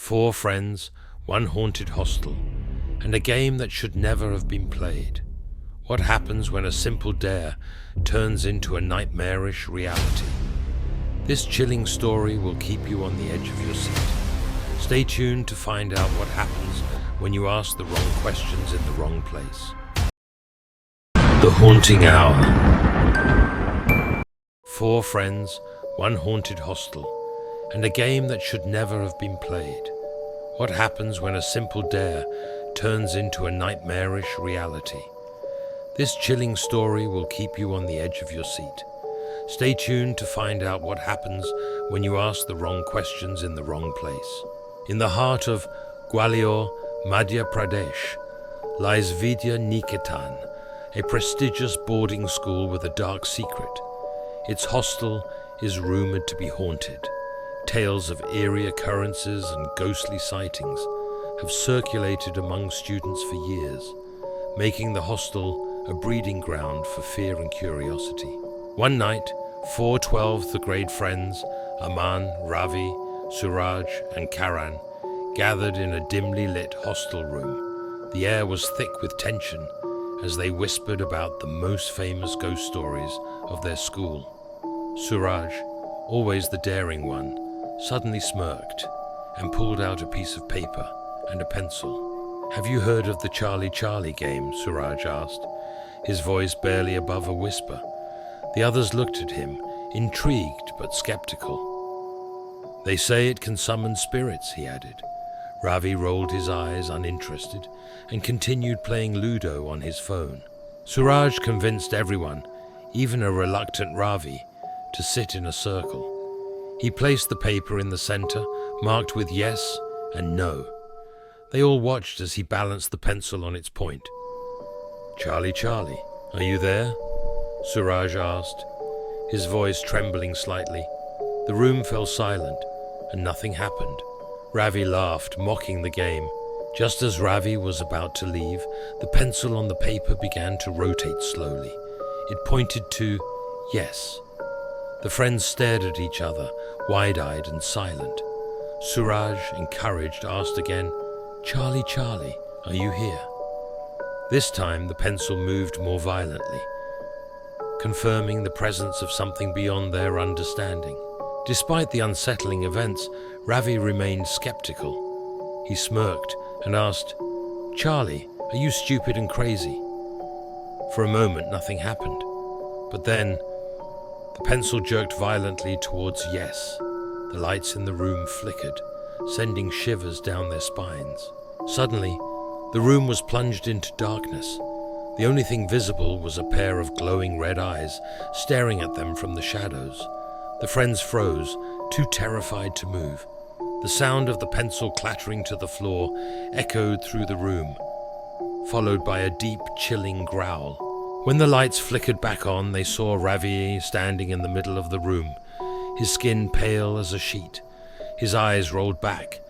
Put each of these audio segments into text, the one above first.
4 friends, one haunted hostel, and a game that should never have been played. What happens when a simple dare turns into a nightmarish reality? This chilling story will keep you on the edge of your seat. Stay tuned to find out what happens when you ask the wrong questions in the wrong place. The Haunting Hour. 4 friends, one haunted hostel, and a game that should never have been played. What happens when a simple dare turns into a nightmarish reality? This chilling story will keep you on the edge of your seat. Stay tuned to find out what happens when you ask the wrong questions in the wrong place. In the heart of Gwalior, Madhya Pradesh, lies Vidya Niketan, a prestigious boarding school with a dark secret. Its hostel is rumored to be haunted. Tales of eerie occurrences and ghostly sightings have circulated among students for years, making the hostel a breeding ground for fear and curiosity. One night, 4 12th grade friends, Aman, Ravi, Suraj and Karan, gathered in a dimly lit hostel room. The air was thick with tension as they whispered about the most famous ghost stories of their school. Suraj, always the daring one, suddenly smirked and pulled out a piece of paper and a pencil. "Have you heard of the Charlie Charlie game?" Suraj asked, his voice barely above a whisper. The others looked at him, intrigued but skeptical. "They say it can summon spirits," he added. Ravi rolled his eyes, uninterested, and continued playing Ludo on his phone. Suraj convinced everyone, even a reluctant Ravi, to sit in a circle. He placed the paper in the center, marked with yes and no. They all watched as he balanced the pencil on its point. "Charlie, Charlie, are you there?" Suraj asked, his voice trembling slightly. The room fell silent, and nothing happened. Ravi laughed, mocking the game. Just as Ravi was about to leave, the pencil on the paper began to rotate slowly. It pointed to yes. The friends stared at each other, wide-eyed and silent. Suraj, encouraged, asked again, "Charlie, Charlie, are you here?" This time the pencil moved more violently, confirming the presence of something beyond their understanding. Despite the unsettling events, Ravi remained skeptical. He smirked and asked, "Charlie, are you stupid and crazy?" For a moment nothing happened, but then the pencil jerked violently towards yes. The lights in the room flickered, sending shivers down their spines. Suddenly, the room was plunged into darkness. The only thing visible was a pair of glowing red eyes staring at them from the shadows. The friends froze, too terrified to move. The sound of the pencil clattering to the floor echoed through the room, followed by a deep, chilling growl. When the lights flickered back on, they saw Ravi standing in the middle of the room, his skin pale as a sheet. His eyes rolled back,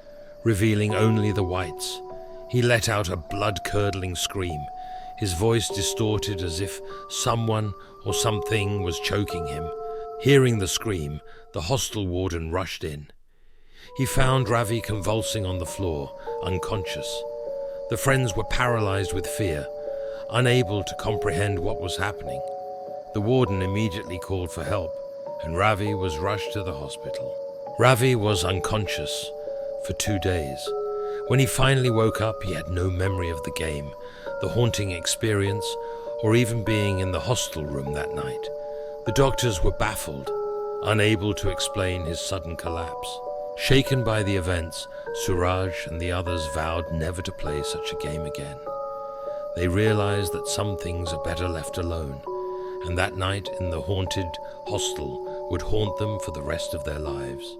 revealing only the whites. He let out a blood-curdling scream, his voice distorted as if someone or something was choking him. Hearing the scream, the hostel warden rushed in. He found Ravi convulsing on the floor, unconscious. The friends were paralyzed with fear, unable to comprehend what was happening. The warden immediately called for help, and Ravi was rushed to the hospital. Ravi was unconscious for 2 days. When he finally woke up, he had no memory of the game, the haunting experience, or even being in the hostel room that night. The doctors were baffled, unable to explain his sudden collapse. Shaken by the events, Suraj and the others vowed never to play such a game again. They realized that some things are better left alone, and that night in the haunted hostel would haunt them for the rest of their lives.